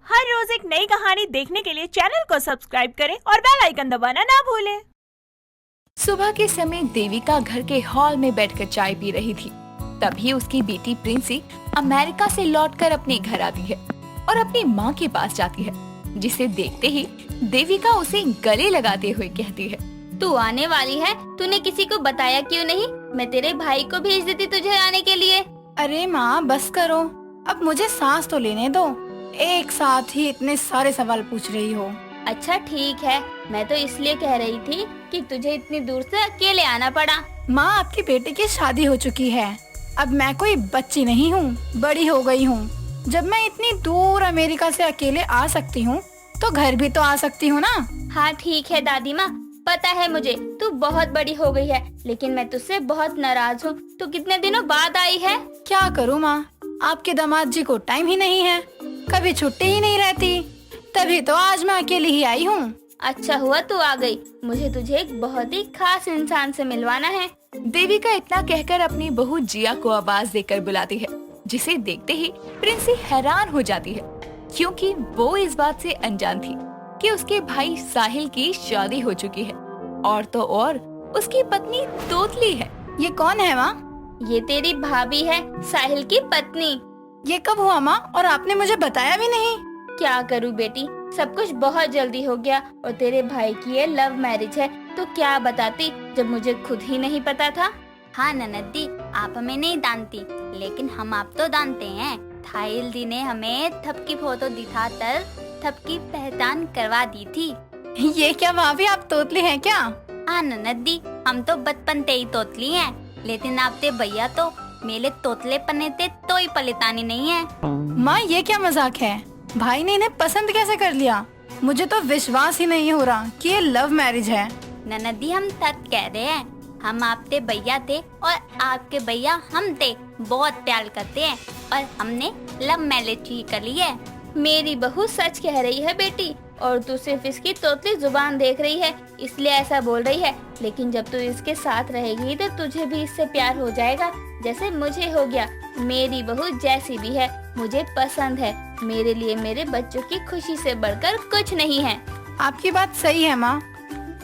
हर रोज एक नई कहानी देखने के लिए चैनल को सब्सक्राइब करें और बेल आइकन दबाना ना भूलें। सुबह के समय देविका घर के हॉल में बैठकर चाय पी रही थी। तभी उसकी बेटी प्रिंसी अमेरिका से लौटकर अपने घर आती है और अपनी माँ के पास जाती है, जिसे देखते ही देविका उसे गले लगाते हुए कहती है, तू आने वाली है, तूने किसी को बताया क्यों नहीं? मैं तेरे भाई को भेज देती तुझे आने के लिए। अरे माँ बस करो, अब मुझे सांस तो लेने दो। एक साथ ही इतने सारे सवाल पूछ रही हो। अच्छा ठीक है, मैं तो इसलिए कह रही थी कि तुझे इतनी दूर से अकेले आना पड़ा। माँ आपकी बेटे की शादी हो चुकी है, अब मैं कोई बच्ची नहीं हूँ, बड़ी हो गई हूँ। जब मैं इतनी दूर अमेरिका से अकेले आ सकती हूँ तो घर भी तो आ सकती हूँ ना। हाँ ठीक है दादी माँ, पता है मुझे तू बहुत बड़ी हो गई है, लेकिन मैं तुझसे बहुत नाराज हूँ। तू कितने दिनों बाद आई है? क्या करूँ माँ, आपके दामाद जी को टाइम ही नहीं है, कभी छुट्टी ही नहीं रहती, तभी तो आज मैं अकेली ही आई हूँ। अच्छा हुआ तू आ गई, मुझे तुझे एक बहुत ही खास इंसान से मिलवाना है। देविका इतना कहकर अपनी बहू जिया को आवाज देकर बुलाती है, जिसे देखते ही प्रिंसी हैरान हो जाती है, क्योंकि वो इस बात से अनजान थी कि उसके भाई साहिल की शादी हो चुकी है और तो और उसकी पत्नी तोतली है। ये कौन है माँ? ये तेरी भाभी है, साहिल की पत्नी। ये कब हुआ माँ, और आपने मुझे बताया भी नहीं? क्या करूँ बेटी, सब कुछ बहुत जल्दी हो गया और तेरे भाई की ये लव मैरिज है, तो क्या बताती जब मुझे खुद ही नहीं पता था। हाँ ननद, आप हमें नहीं जानती, लेकिन हम आप तो जानते हैं। साहिल दी ने हमें थप की फोटो दिखाकर थप की पहचान करवा दी थी। ये क्या भाभी, आप तोतली हैं क्या? हाँ ननद, हम तो बचपन से ही तोतली हैं, लेकिन आपते भैया तो मेरे तोतले पने थे तो ही पलेतानी नहीं है। माँ ये क्या मजाक है, भाई ने इन्हें पसंद कैसे कर लिया? मुझे तो विश्वास ही नहीं हो रहा कि ये लव मैरिज है। ननदी हम सच कह रहे हैं, हम आपके भैया थे और आपके भैया हम थे, बहुत प्यार करते हैं और हमने लव मैरिज ही कर ली है। मेरी बहू सच कह रही है बेटी, और तू सिर्फ इसकी तोतली जुबान देख रही है इसलिए ऐसा बोल रही है, लेकिन जब तू इसके साथ रहेगी तो तुझे भी इससे प्यार हो जाएगा जैसे मुझे हो गया। मेरी बहू जैसी भी है मुझे पसंद है, मेरे लिए मेरे बच्चों की खुशी से बढ़कर कुछ नहीं है। आपकी बात सही है माँ,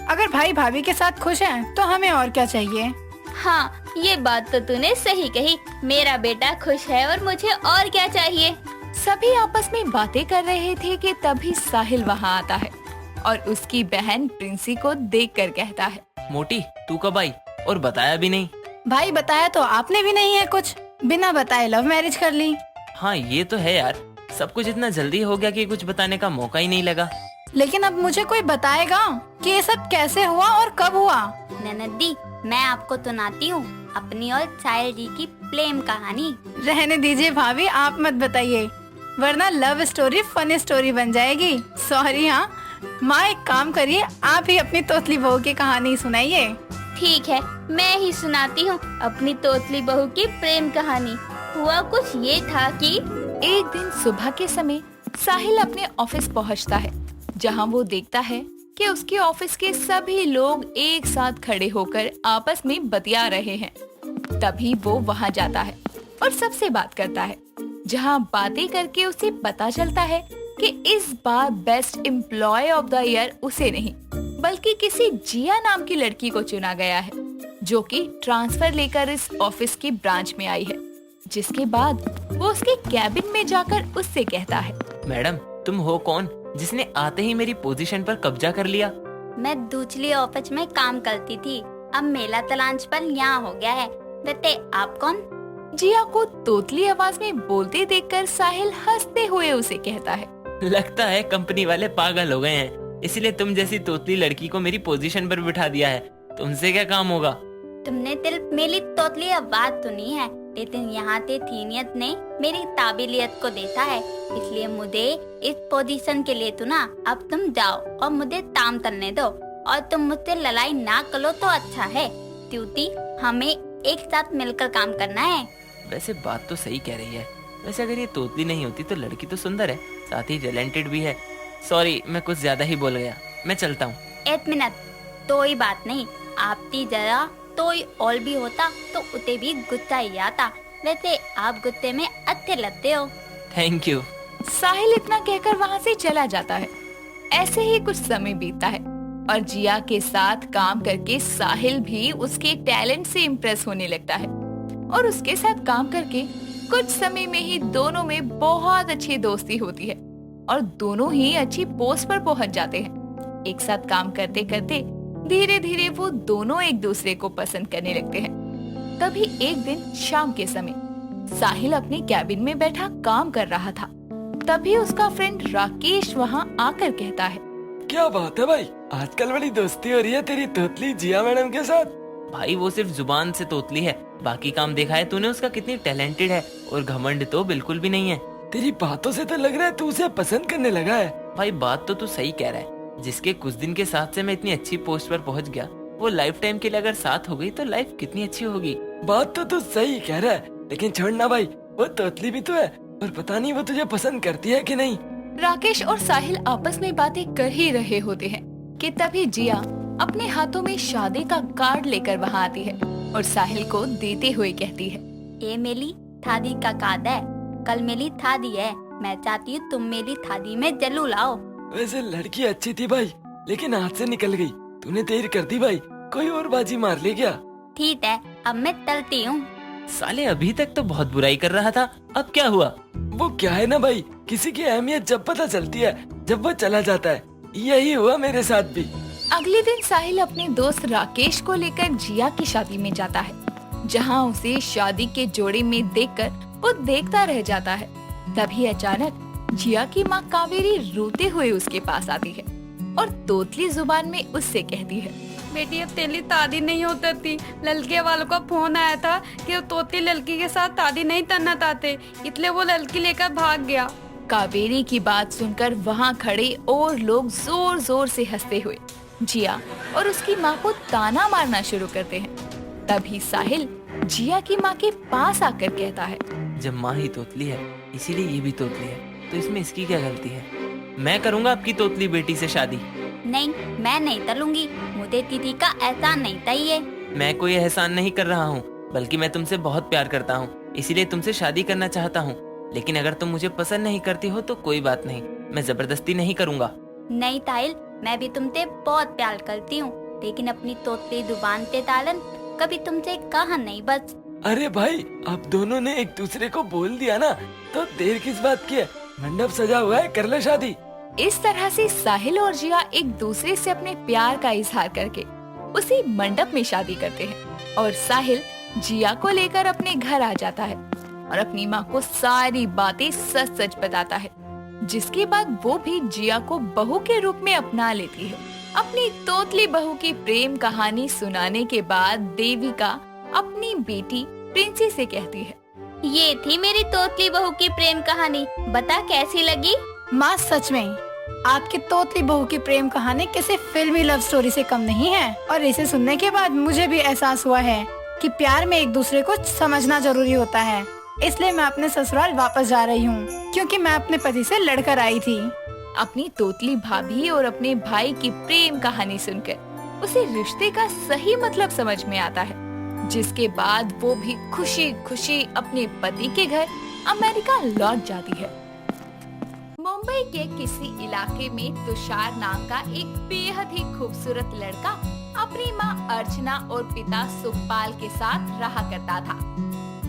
अगर भाई भाभी के साथ खुश हैं तो हमें और क्या चाहिए। हाँ ये बात तो तूने सही कही, मेरा बेटा खुश है और मुझे और क्या चाहिए। सभी आपस में बातें कर रहे थे कि तभी साहिल वहाँ आता है और उसकी बहन प्रिंसी को देखकर कहता है, मोटी तू कब आई और बताया भी नहीं? भाई बताया तो आपने भी नहीं है कुछ, बिना बताए लव मैरिज कर ली। हाँ ये तो है यार, सब कुछ इतना जल्दी हो गया कि कुछ बताने का मौका ही नहीं लगा। लेकिन अब मुझे कोई बताएगा कि ये सब कैसे हुआ और कब हुआ। ननदी मैं आपको सुनाती हूँ अपनी और साहिल जी की प्रेम कहानी। रहने दीजिए भाभी, आप मत बताइए, वरना लव स्टोरी फनी स्टोरी बन जाएगी। सॉरी। हाँ माँ एक काम करिए, आप ही अपनी तोतली बहू की कहानी सुनाइए। ठीक है मैं ही सुनाती हूँ अपनी तोतली बहू की प्रेम कहानी। हुआ कुछ ये था कि एक दिन सुबह के समय साहिल अपने ऑफिस पहुंचता है, जहां वो देखता है कि उसके ऑफिस के सभी लोग एक साथ खड़े होकर आपस में बतिया रहे हैं। तभी वो वहां जाता है और सबसे बात करता है, जहां बातें करके उसे पता चलता है कि इस बार best employee of the year उसे नहीं बल्कि किसी जिया नाम की लड़की को चुना गया है, जो कि ट्रांसफर लेकर इस ऑफिस की ब्रांच में आई है। जिसके बाद वो उसके कैबिन में जाकर उससे कहता है, मैडम तुम हो कौन जिसने आते ही मेरी पोजीशन पर कब्जा कर लिया? मैं दूसरी ऑफिस में काम करती थी, अब मेला तलाश पर यहाँ हो गया है। वैसे आप कौन? जिया को तोतली आवाज में बोलते देखकर साहिल हंसते हुए उसे कहता है, लगता है कंपनी वाले पागल हो गए हैं, इसलिए तुम जैसी तोतली लड़की को मेरी पोजीशन पर बिठा दिया है। तुमसे क्या काम होगा? तुमने सिर्फ मेरी तोतली आवाज सुनी है, लेकिन यहाँ से सीनियत ने मेरी काबिलियत को देखा है, इसलिए मुझे इस पोजीशन के लिए चुना। अब तुम जाओ और मुझे काम करने दो, और तुम मुझसे लड़ाई ना करो तो अच्छा है, क्योंकि हमें एक साथ मिलकर काम करना है। वैसे बात तो सही कह रही है। वैसे अगर ये तोतली नहीं होती तो लड़की तो सुंदर है, साथ ही टैलेंटेड भी है। सॉरी मैं कुछ ज्यादा ही बोल गया, मैं चलता हूँ। एक मिनट, कोई बात नहीं, आपकी जरा तो और भी होता तो उसे भी गुस्सा ही आता। वैसे आप गुस्से में अच्छे लगते हो। Thank you. साहिल इतना कहकर वहाँ से चला जाता है। ऐसे ही कुछ समय बीतता है और जिया के साथ काम करके साहिल भी उसके टैलेंट से इम्प्रेस होने लगता है और उसके साथ काम करके कुछ समय में ही दोनों में बहुत अच्छी दोस्ती होती है और दोनों ही अच्छी पोस्ट पर पहुंच जाते हैं। एक साथ काम करते करते धीरे धीरे वो दोनों एक दूसरे को पसंद करने लगते हैं। तभी एक दिन शाम के समय साहिल अपने कैबिन में बैठा काम कर रहा था। तभी उसका फ्रेंड राकेश वहाँ आकर कहता है, क्या बात है भाई, आजकल बड़ी दोस्ती हो रही है तेरी तोतली जिया मैडम के साथ। भाई वो सिर्फ जुबान से तोतली है, बाकी काम देखा है तूने उसका कितनी टैलेंटेड है और घमंड तो बिल्कुल भी नहीं है। तेरी बातों से तो लग रहा है तू उसे पसंद करने लगा है। भाई बात तो तू सही कह रहा है, जिसके कुछ दिन के साथ से मैं इतनी अच्छी पोस्ट पर पहुंच गया, वो लाइफ टाइम के लिए अगर साथ हो गई तो लाइफ कितनी अच्छी होगी। बात तो तू सही कह रहा है, लेकिन छोड़ना भाई, वो तोतली भी तो है और पता नहीं वो तुझे पसंद करती है कि नहीं। राकेश और साहिल आपस में बातें कर ही रहे होते हैं कि तभी जिया अपने हाथों में शादी का कार्ड लेकर वहाँ आती है और साहिल को देते हुए कहती है, ये मेरी थादी का कार्ड है, कल मेरी थादी है, मैं चाहती हूँ तुम मेरी थादी में जरूर लाओ। वैसे लड़की अच्छी थी भाई, लेकिन हाथ से निकल गई। तूने देर कर दी भाई, कोई और बाजी मार ले क्या? ठीक है, अब मैं चलती हूँ। साले अभी तक तो बहुत बुराई कर रहा था, अब क्या हुआ? वो क्या है ना भाई, किसी की अहमियत जब पता चलती है जब वो चला जाता है। यही हुआ मेरे साथ भी। अगले दिन साहिल अपने दोस्त राकेश को लेकर जिया की शादी में जाता है, जहाँ उसे शादी के जोड़े में देखकर वो देखता रह जाता है। तभी अचानक जिया की माँ कावेरी रोते हुए उसके पास आती है और तोतली जुबान में उससे कहती है, बेटी अब तेरी शादी नहीं होती थी, लड़के वालों का फोन आया था कि वो तोती लड़की के साथ शादी नहीं करना चाहते, इसलिए वो लड़की लेकर भाग गया। कावेरी की बात सुनकर वहाँ खड़े और लोग जोर जोर से हंसते हुए जिया और उसकी माँ को ताना मारना शुरू करते हैं। तभी साहिल जिया की माँ के पास आकर कहता है, जब माँ ही तोतली है इसीलिए ये भी तोतली है, तो इसमें इसकी क्या गलती है? मैं करूँगा आपकी तोतली बेटी से शादी। नहीं, मैं नहीं तलूंगी, मुझे दीदी का एहसान नहीं चाहिए। मैं कोई एहसान नहीं कर रहा हूँ, बल्कि मैं तुमसे बहुत प्यार करता हूँ, इसीलिए तुमसे शादी करना चाहता हूँ। लेकिन अगर तुम मुझे पसंद नहीं करती हो तो कोई बात नहीं, मैं जबरदस्ती नहीं करूँगा। नहीं ताहिल, मैं भी तुमसे बहुत प्यार करती हूँ, लेकिन अपनी तोतली जुबान पे तालन कभी तुमसे कहा नहीं बस। अरे भाई, अब दोनों ने एक दूसरे को बोल दिया ना, तो देर किस बात की है? मंडप सजा हुआ है, कर ले शादी। इस तरह से साहिल और जिया एक दूसरे से अपने प्यार का इजहार करके उसी मंडप में शादी करते हैं और साहिल जिया को लेकर अपने घर आ जाता है और अपनी माँ को सारी बातें सच सच बताता है, जिसके बाद वो भी जिया को बहू के रूप में अपना लेती है। अपनी तोतली बहू की प्रेम कहानी सुनाने के बाद देविका अपनी बेटी प्रिंसी से कहती है, ये थी मेरी तोतली बहू की प्रेम कहानी, बता कैसी लगी? माँ सच में आपकी तोतली बहू की प्रेम कहानी किसी फिल्मी लव स्टोरी से कम नहीं है और इसे सुनने के बाद मुझे भी एहसास हुआ है कि प्यार में एक दूसरे को समझना जरूरी होता है। इसलिए मैं अपने ससुराल वापस जा रही हूँ, क्योंकि मैं अपने पति से लड़कर आई थी। अपनी तोतली भाभी और अपने भाई की प्रेम कहानी सुनकर उसे रिश्ते का सही मतलब समझ में आता है, जिसके बाद वो भी खुशी खुशी अपने पति के घर अमेरिका लौट जाती है। मुंबई के किसी इलाके में तुषार नाम का एक बेहद ही खूबसूरत लड़का अपनी माँ अर्चना और पिता सुखपाल के साथ रहा करता था।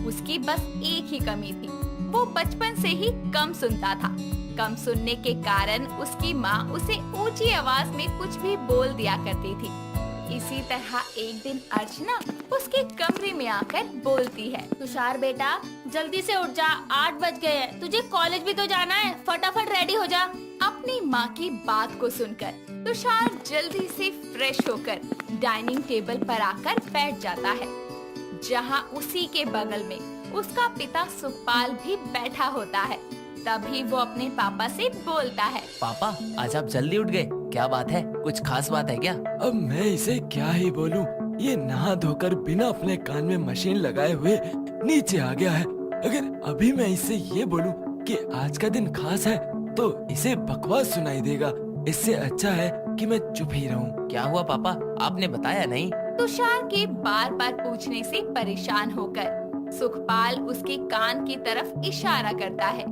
उसकी बस एक ही कमी थी, वो बचपन से ही कम सुनता था। कम सुनने के कारण उसकी माँ उसे ऊंची आवाज में कुछ भी बोल दिया करती थी। इसी तरह एक दिन अर्चना उसके कमरे में आकर बोलती है, तुषार बेटा जल्दी से उठ जा, 8 बज गए हैं, तुझे कॉलेज भी तो जाना है, फटाफट रेडी हो जा। अपनी माँ की बात को सुनकर तुषार जल्दी से फ्रेश होकर डाइनिंग टेबल पर आकर बैठ जाता है, जहाँ उसी के बगल में उसका पिता सुखपाल भी बैठा होता है। तभी वो अपने पापा से बोलता है, पापा आज आप जल्दी उठ गए, क्या बात है? कुछ खास बात है क्या? अब मैं इसे क्या ही बोलूं, ये नहा धोकर बिना अपने कान में मशीन लगाए हुए नीचे आ गया है। अगर अभी मैं इससे ये बोलूं कि आज का दिन खास है तो इसे बकवास सुनाई देगा। इससे अच्छा है कि मैं चुप ही रहूं। क्या हुआ पापा, आपने बताया नहीं? तुषार के बार बार पूछने से परेशान होकर सुखपाल उसके कान की तरफ इशारा करता है,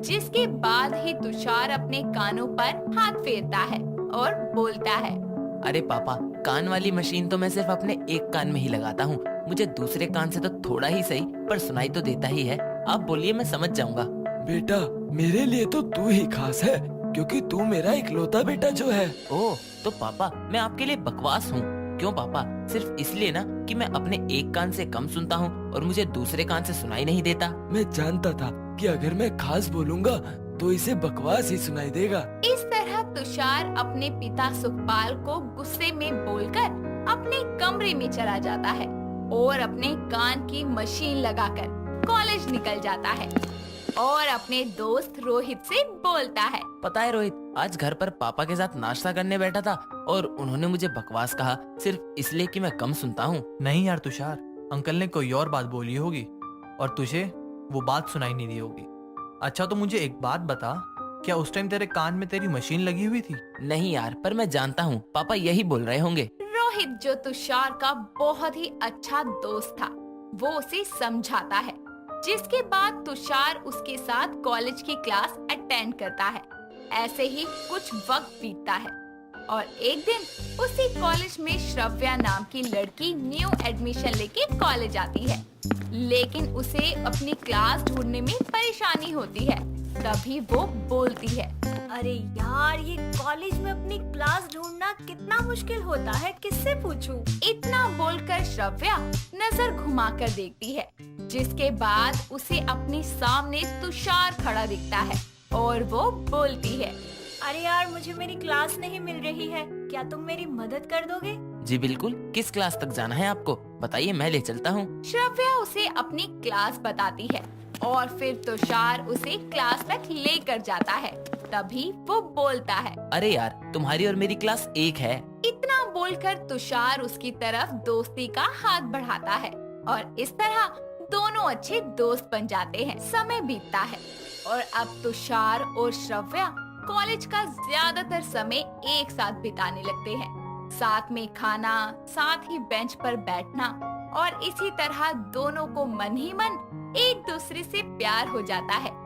जिसके बाद ही तुषार अपने कानों पर हाथ फेरता है और बोलता है। अरे पापा, कान वाली मशीन तो मैं सिर्फ अपने एक कान में ही लगाता हूँ। मुझे दूसरे कान से तो थोड़ा ही सही पर सुनाई तो देता ही है। आप बोलिए, मैं समझ जाऊंगा। बेटा, मेरे लिए तो तू ही खास है, क्योंकि तू मेरा इकलौता बेटा जो है। ओह, तो पापा मैं आपके लिए बकवास हूँ? क्यों पापा? सिर्फ इसलिए ना कि मैं अपने एक कान से कम सुनता हूँ और मुझे दूसरे कान से सुनाई नहीं देता। मैं जानता था कि अगर मैं खास बोलूँगा तो इसे बकवास ही सुनाई देगा। इस तरह तुषार अपने पिता सुखपाल को गुस्से में बोलकर अपने कमरे में चला जाता है और अपने कान की मशीन लगाकर कॉलेज निकल जाता है और अपने दोस्त रोहित से बोलता है। पता है रोहित, आज घर पर पापा के साथ नाश्ता करने बैठा था और उन्होंने मुझे बकवास कहा सिर्फ इसलिए कि मैं कम सुनता हूँ। नहीं यार तुषार, अंकल ने कोई और बात बोली होगी और तुझे वो बात सुनाई नहीं दी होगी। अच्छा तो मुझे एक बात बता, क्या उस टाइम तेरे कान में तेरी मशीन लगी हुई थी? नहीं यार, पर मैं जानता हूँ पापा यही बोल रहे होंगे। रोहित, जो तुषार का बहुत ही अच्छा दोस्त था, वो उसे समझाता है, जिसके बाद तुषार उसके साथ कॉलेज की क्लास अटेंड करता है। ऐसे ही कुछ वक्त बीतता है और एक दिन उसी कॉलेज में श्रव्या नाम की लड़की न्यू एडमिशन लेके कॉलेज आती है, लेकिन उसे अपनी क्लास ढूंढने में परेशानी होती है। तभी वो बोलती है, अरे यार, ये कॉलेज में अपनी क्लास ढूंढना कितना मुश्किल होता है, किससे पूछूं? इतना बोलकर श्रव्या नजर घुमाकर देखती है, जिसके बाद उसे अपने सामने तुषार खड़ा दिखता है और वो बोलती है, अरे यार, मुझे मेरी क्लास नहीं मिल रही है, क्या तुम मेरी मदद कर दोगे? जी बिल्कुल, किस क्लास तक जाना है आपको बताइए, मैं ले चलता हूँ। श्रव्या उसे अपनी क्लास बताती है और फिर तुषार उसे क्लास तक लेकर जाता है। तभी वो बोलता है, अरे यार, तुम्हारी और मेरी क्लास एक है। इतना बोलकर तुषार उसकी तरफ दोस्ती का हाथ बढ़ाता है और इस तरह दोनों अच्छे दोस्त बन जाते हैं। समय बीतता है और अब तुषार और श्रव्या कॉलेज का ज्यादातर समय एक साथ बिताने लगते हैं। साथ में खाना, साथ ही बेंच पर बैठना और इसी तरह दोनों को मन ही मन एक दूसरे से प्यार हो जाता है।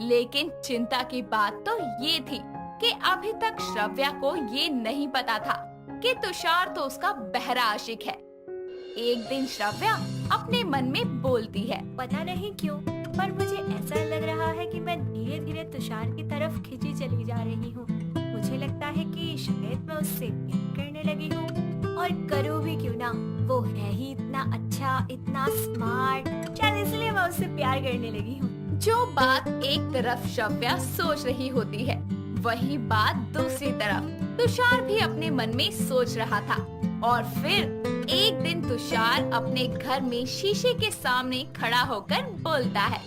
लेकिन चिंता की बात तो ये थी कि अभी तक श्रव्या को ये नहीं पता था कि तुषार तो उसका बहरा आशिक है। एक दिन श्रव्या अपने मन में बोलती है, पता नहीं क्यों, पर मुझे ऐसा लग रहा है कि मैं धीरे धीरे तुषार की तरफ खिंची चली जा रही हूँ। मुझे लगता है कि शायद मैं उससे प्यार करने लगी हूँ, और करूँ भी क्यों ना, वो है ही इतना अच्छा, इतना स्मार्ट, शायद इसलिए मैं उससे प्यार करने लगी हूँ। जो बात एक तरफ श्रव्या सोच रही होती है, वही बात दूसरी तरफ तुषार भी अपने मन में सोच रहा था। और फिर एक दिन तुषार अपने घर में शीशे के सामने खड़ा होकर बोलता है,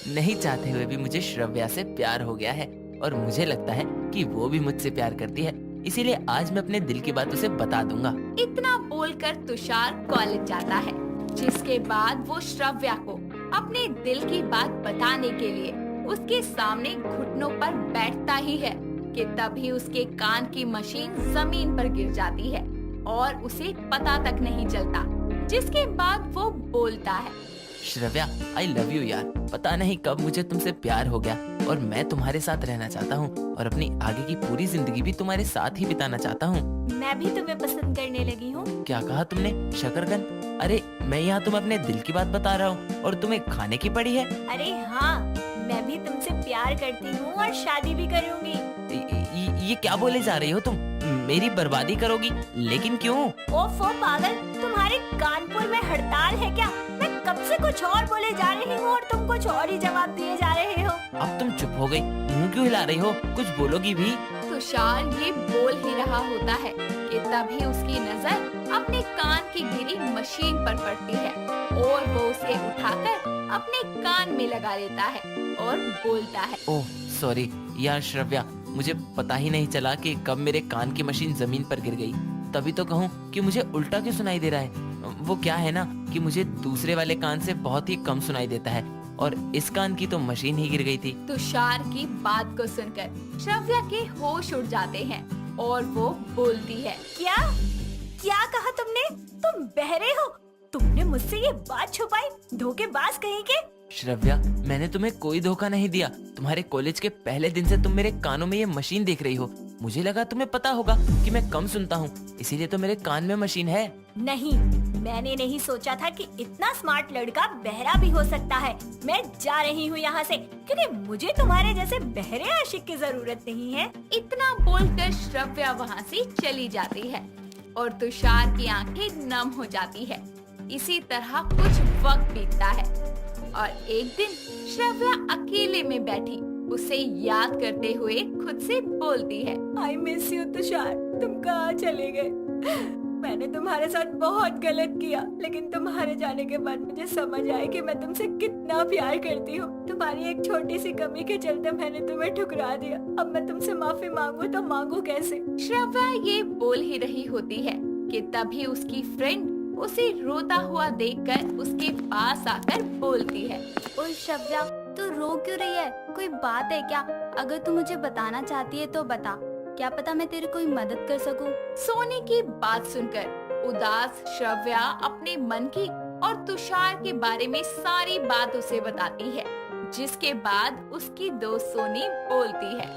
नहीं चाहते हुए भी मुझे श्रव्या से प्यार हो गया है और मुझे लगता है कि वो भी मुझसे प्यार करती है, इसीलिए आज मैं अपने दिल की बात उसे बता दूंगा। इतना बोलकर तुषार कॉलेज जाता है, जिसके बाद वो श्रव्या को अपने दिल की बात बताने के लिए उसके सामने घुटनों पर बैठता ही है कि तभी उसके कान की मशीन जमीन पर गिर जाती है और उसे पता तक नहीं चलता, जिसके बाद वो बोलता है, श्रव्या, आई लव यू यार। पता नहीं कब मुझे तुमसे प्यार हो गया और मैं तुम्हारे साथ रहना चाहता हूँ और अपनी आगे की पूरी जिंदगी भी तुम्हारे साथ ही बिताना चाहता हूँ। मैं भी तुम्हें पसंद करने लगी हूँ। क्या कहा तुमने शकरकंद? अरे मैं यहाँ तुम्हें अपने दिल की बात बता रहा हूँ और तुम्हें खाने की पड़ी है। अरे हाँ, मैं भी तुमसे प्यार करती हूँ और शादी भी करूँगी। ये क्या बोले जा रही हो तुम? मेरी बर्बादी करोगी? लेकिन क्यों? ओफो पागल, तुम्हारे कानपुर में हड़ताल है क्या? मैं कब से कुछ और बोले जा रही हूँ और तुम कुछ और ही जवाब दिए जा रहे हो। अब तुम चुप हो गई, मुंह क्यों हिला रही हो? कुछ बोलोगी भी? तुषार ये बोल ही रहा होता है कि तभी उसकी नजर अपने कान की गिरी मशीन पर पड़ती है और वो उसे उठाकर अपने कान में लगा लेता है और बोलता है, ओह सॉरी यार श्रव्या, मुझे पता ही नहीं चला कि कब मेरे कान की मशीन जमीन पर गिर गई। तभी तो कहूँ कि मुझे उल्टा क्यों सुनाई दे रहा है। वो क्या है ना कि मुझे दूसरे वाले कान से बहुत ही कम सुनाई देता है और इस कान की तो मशीन ही गिर गई थी। तुषार की बात को सुनकर श्रव्या के होश उड़ जाते हैं और वो बोलती है, क्या क्या कहा तुमने? तुम बहरे हो? तुमने मुझसे ये बात छुपाई, धोखेबाज कहीं के? श्रव्या, मैंने तुम्हें कोई धोखा नहीं दिया। तुम्हारे कॉलेज के पहले दिन से तुम मेरे कानों में ये मशीन देख रही हो। मुझे लगा तुम्हें पता होगा कि मैं कम सुनता हूँ, इसीलिए तो मेरे कान में मशीन है। नहीं, मैंने नहीं सोचा था कि इतना स्मार्ट लड़का बहरा भी हो सकता है। मैं जा रही हूँ यहाँ से, क्योंकि मुझे तुम्हारे जैसे बहरे आशिक की जरूरत नहीं है। इतना बोलकर श्रव्या वहाँ से चली जाती है और तुषार की आंखें नम हो जाती है। इसी तरह कुछ वक्त बीतता है और एक दिन श्रव्या अकेले में बैठी उसे याद करते हुए खुद से बोलती है, आई मिस यू तुषार, तुम कहाँ चले गए? मैंने तुम्हारे साथ बहुत गलत किया, लेकिन तुम्हारे जाने के बाद मुझे समझ आया कि मैं तुमसे कितना प्यार करती हूँ। तुम्हारी एक छोटी सी कमी के चलते मैंने तुम्हें ठुकरा दिया। अब मैं तुमसे माफी मांगू तो मांगू कैसे? श्रव्या ये बोल ही रही होती है कि तभी उसकी फ्रेंड उसे रोता हुआ देखकर उसके पास आकर बोलती है, ओए श्रव्या, तू रो क्यों रही है? कोई बात है क्या? अगर तू मुझे बताना चाहती है तो बता, क्या पता मैं तेरी कोई मदद कर सकूं। सोनी की बात सुनकर उदास श्रव्या अपने मन की और तुषार के बारे में सारी बात उसे बताती है, जिसके बाद उसकी दोस्त सोनी बोलती है,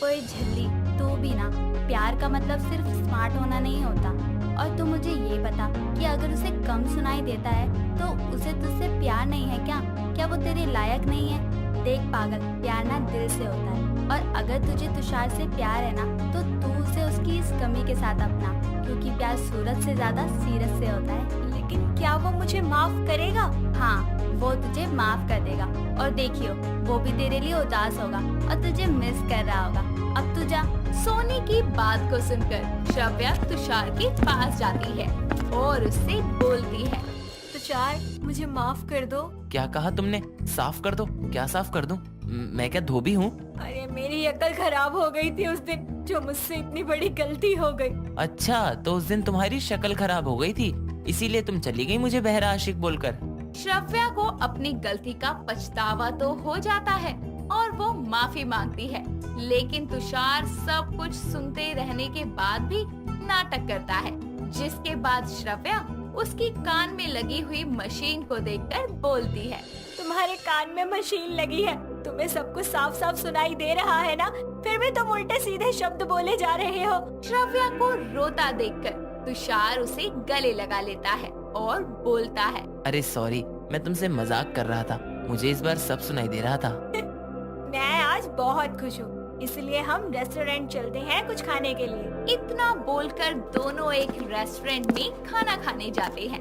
ओए झल्ली, तू भी ना, प्यार का मतलब सिर्फ स्मार्ट होना नहीं होता। और तू मुझे ये बता कि अगर उसे कम सुनाई देता है तो उसे तुझसे प्यार नहीं है क्या? क्या वो तेरे लायक नहीं है? देख पागल, प्यार ना दिल से होता है, और अगर तुझे तुषार से प्यार है ना तो तू उसे उसकी इस कमी के साथ अपना, क्योंकि प्यार सूरत से ज्यादा सीरत से होता है। लेकिन क्या वो मुझे माफ करेगा? हाँ, वो तुझे माफ कर देगा, और देखियो वो भी तेरे लिए उदास होगा और तुझे मिस कर रहा होगा। अब तू जा। सोनी की बात को सुनकर श्रव्या तुषार के पास जाती है और उससे बोलती है, तुषार, मुझे माफ कर दो। क्या कहा तुमने? साफ कर दो? क्या साफ कर दूं? मैं क्या धोबी हूँ? अरे मेरी अकल खराब हो गई थी उस दिन, जो मुझसे इतनी बड़ी गलती हो गई। अच्छा, तो उस दिन तुम्हारी शक्ल खराब हो गई थी, इसीलिए तुम चली गई मुझे बहरा आशिक बोलकर। श्रव्या को अपनी गलती का पछतावा तो हो जाता है और वो माफी मांगती है, लेकिन तुषार सब कुछ सुनते रहने के बाद भी नाटक करता है, जिसके बाद श्रव्या उसकी कान में लगी हुई मशीन को देखकर बोलती है, तुम्हारे कान में मशीन लगी है, तुम्हें सब कुछ साफ साफ सुनाई दे रहा है ना, फिर भी तुम उल्टे सीधे शब्द बोले जा रहे हो। श्रव्या को रोता देखकर तुषार उसे गले लगा लेता है और बोलता है, अरे सॉरी, मैं तुमसे मजाक कर रहा था, मुझे इस बार सब सुनाई दे रहा था। मैं आज बहुत खुश हूँ, इसलिए हम रेस्टोरेंट चलते हैं कुछ खाने के लिए। इतना बोलकर दोनों एक रेस्टोरेंट में खाना खाने जाते हैं,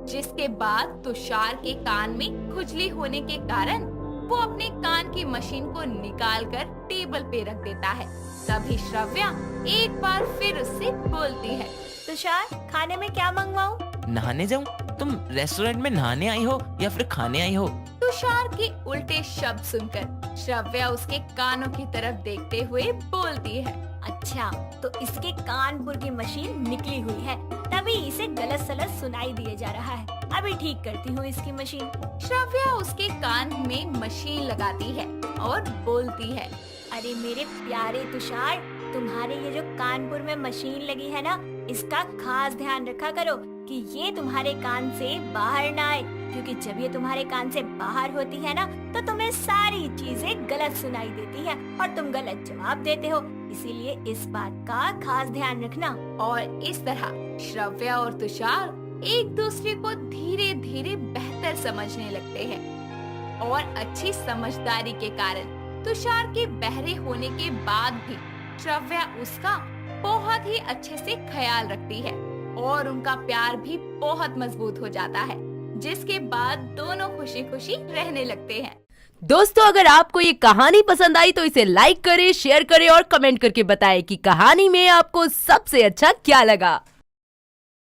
जिसके बाद तुषार के कान में खुजली होने के कारण वो अपने कान की मशीन को निकालकर टेबल पे रख देता है। तभी श्रव्या एक बार फिर उससे बोलती है, तुषार, खाने में क्या मंगवाऊं? नहाने जाऊं? तुम रेस्टोरेंट में नहाने आई हो या फिर खाने आई हो? तुषार के उल्टे शब्द सुनकर श्रव्या उसके कानों की तरफ देखते हुए बोलती है, अच्छा, तो इसके कानपुर की मशीन निकली हुई है, तभी इसे गलत सलत सुनाई दिए जा रहा है। अभी ठीक करती हूँ इसकी मशीन। श्रव्या उसके कान में मशीन लगाती है और बोलती है, अरे मेरे प्यारे तुषार, तुम्हारे ये जो कानपुर में मशीन लगी है ना, इसका खास ध्यान रखा करो कि ये तुम्हारे कान से बाहर ना आए, क्योंकि जब ये तुम्हारे कान से बाहर होती है ना तो तुम्हें सारी चीजें गलत सुनाई देती है और तुम गलत जवाब देते हो, इसीलिए इस बात का खास ध्यान रखना। और इस तरह श्रव्या और तुषार एक दूसरे को धीरे धीरे बेहतर समझने लगते हैं और अच्छी समझदारी के कारण तुषार के बहरे होने के बाद भी श्रव्या उसका बहुत ही अच्छे से ख्याल रखती है और उनका प्यार भी बहुत मजबूत हो जाता है, जिसके बाद दोनों खुशी खुशी रहने लगते हैं। दोस्तों, अगर आपको ये कहानी पसंद आई तो इसे लाइक करें, शेयर करें और कमेंट करके बताएं कि कहानी में आपको सबसे अच्छा क्या लगा।